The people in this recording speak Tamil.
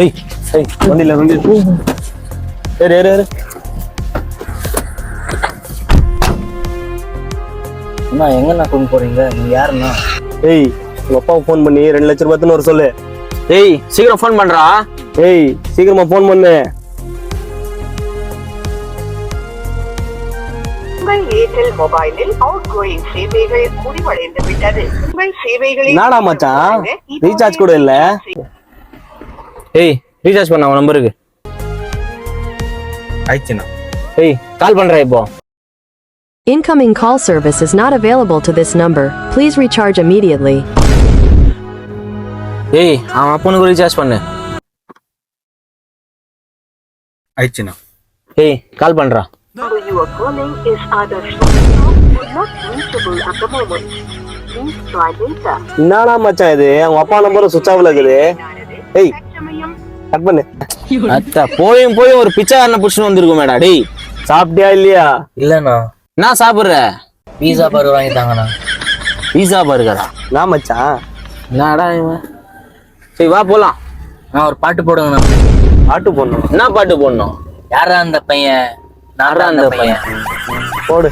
ஏய் ஏய் வண்டியில வந்து ஏறு ஏறு ஏறு. அண்ணா எங்கண்ணா கொண்டு போறீங்க? நீங்க யாருண்ணா? ஏய் உங்க அப்பாவுக்கு ஃபோன் பண்ணி 2 லட்சம் ரூபாய்ன்னு ஒரு சொல்லு. ஏய் சீக்கிரம் ஃபோன் பண்றா. ஏய் சீக்கிரமா ஃபோன் பண்ணு. உங்கள் ஏர்டெல் மொபைலில் அவுட்கோயிங் சேவைகள் முடிவடைந்து விட்டது. உங்கள் சேவைகளை என்னடா மச்சான் ரீசார்ஜ் கூட இல்ல. ஏய் ரீசார்ஜ் பண்ண அவன் நம்பருக்கு. ஆயிடுச்சுண்ணா. ஏய் கால் பண்றேன் இப்போ. Incoming call service is not available to this number. Please recharge immediately. ஏய் அவன் அப்பனுக்கு ரீசார்ஜ் பண்ணு. ஆயிடுச்சுண்ணா. ஏய் கால் பண்றா. number you are calling is either switched off or not reachable at the moment. Please try later. என்னடா மச்சான் இது உங்க அப்பா நம்பரும் சுவிட்ச் ஆஃப்ல இருக்குது. ஏய் கட் பண்ணு. அத்தா போயும் போய் ஒரு பிச்சைக்காரனை புடிச்சுன்னு வந்திருக்கோமேடா. டேய் சாப்பிட்டியா இல்லையா? இல்லண்ணா, என்ன சாப்பிடுற? பீஸா பர்கர் வாங்கிட்டாங்கண்ணா. பீஸா பர்கரா? நான் மச்சான் என்னடா இவன்? சரி வா போலாம். நான் ஒரு பாட்டு போடுங்கண்ணா. ஆட்டு போடணும். என்ன பாட்டு போடணும்? யாரா அந்த பையன்? யாரா அந்த பையன்? போடு.